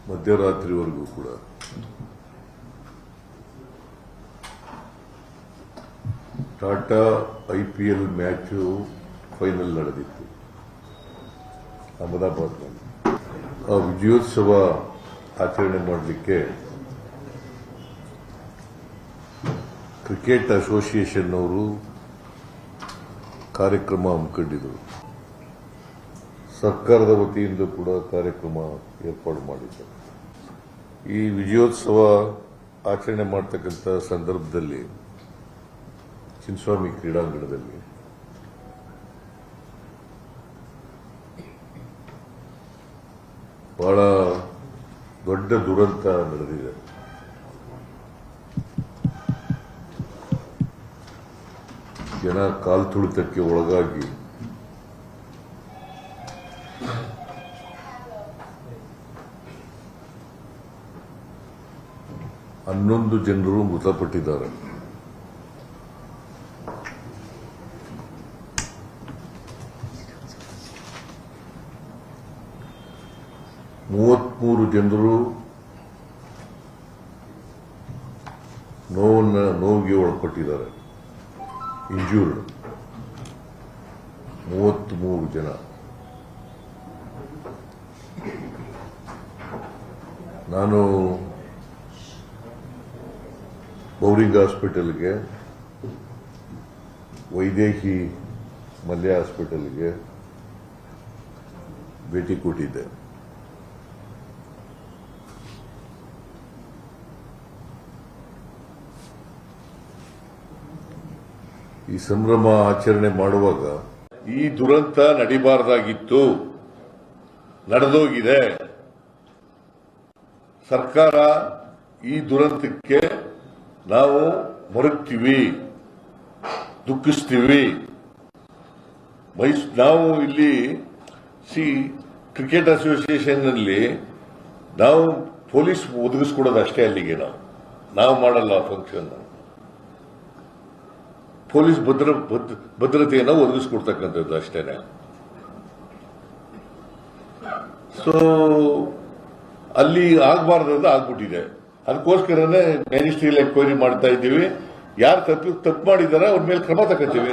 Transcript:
ಮಧ್ಯರಾತ್ರಿವರೆಗೂ ಕೂಡ Tata IPL match final ನಡೆದಿತ್ತು ಅಹಮದಾಬಾದ್ನಲ್ಲಿ. ಆ ವಿಜಯೋತ್ಸವ ಆಚರಣೆ ಮಾಡಲಿಕ್ಕೆ ಕ್ರಿಕೆಟ್ ಅಸೋಸಿಯೇಷನ್ ಅವರು ಕಾರ್ಯಕ್ರಮ ಹಮ್ಮಿಕೊಂಡಿದ್ದರು. ಸರ್ಕಾರದ ವತಿಯಿಂದ ಕೂಡ ಕಾರ್ಯಕ್ರಮ ಏರ್ಪಾಡು ಮಾಡಿದ್ದಾರೆ. ಈ ವಿಜಯೋತ್ಸವ ಆಚರಣೆ ಮಾಡತಕ್ಕಂಥ ಸಂದರ್ಭದಲ್ಲಿ ಚಿನ್ನಸ್ವಾಮಿ ಕ್ರೀಡಾಂಗಣದಲ್ಲಿ ಬಹಳ ದೊಡ್ಡ ದುರಂತ ನಡೆದಿದೆ. ಜನ ಕಾಲ್ತುಳಿತಕ್ಕೆ ಒಳಗಾಗಿ ಹನ್ನೊಂದು ಜನರು ಮೃತಪಟ್ಟಿದ್ದಾರೆ. ಮೂವತ್ಮೂರು ಜನರು ನೋವಿಗೆ ಒಳಪಟ್ಟಿದ್ದಾರೆ. ಇಂಜೂರ್ಡ್ 33 ಜನ. ನಾನು ಬೌರಿಂಗ್ ಹಾಸ್ಪಿಟಲ್ಗೆ, ವೈದೇಹಿ ಮಲ್ಯ ಹಾಸ್ಪಿಟಲ್ಗೆ ಭೇಟಿ ಕೊಟ್ಟಿದ್ದೆ. ಈ ಸಂಭ್ರಮ ಆಚರಣೆ ಮಾಡುವಾಗ ಈ ದುರಂತ ನಡಿಬಾರದಾಗಿತ್ತು, ನಡೆದೋಗಿದೆ. ಸರ್ಕಾರ ಈ ದುರಂತಕ್ಕೆ ನಾವು ಮರುಗ್ತೀವಿ, ದುಃಖಿಸ್ತೀವಿ. ನಾವು ಇಲ್ಲಿ ಕ್ರಿಕೆಟ್ ಅಸೋಸಿಯೇಷನ್ ನಲ್ಲಿ ನಾವು ಪೊಲೀಸ್ ಒದಗಿಸ್ಕೊಡೋದು ಅಷ್ಟೇ. ಅಲ್ಲಿಗೆ ನಾವು ಮಾಡಲ್ಲ ಫಂಕ್ಷನ್. ಪೊಲೀಸ್ ಭದ್ರತೆಯನ್ನು ಒದಗಿಸ್ಕೊಡ್ತಕ್ಕಂಥದ್ದು ಅಷ್ಟೇನೆ. ಸೊ ಅಲ್ಲಿ ಆಗಬಾರ್ದು ಆಗ್ಬಿಟ್ಟಿದೆ. ಅದಕ್ಕೋಸ್ಕರನೇ ಮ್ಯಾಜಿಸ್ಟ್ರಿಯಲ್ ಎನ್ಕ್ವೈರಿ ಮಾಡ್ತಾ ಇದ್ದೀವಿ. ಯಾರು ತಪ್ಪು ಮಾಡಿದಾರೆ ಅವ್ರ ಮೇಲೆ ಕ್ರಮ ತಗೋತೀವಿ.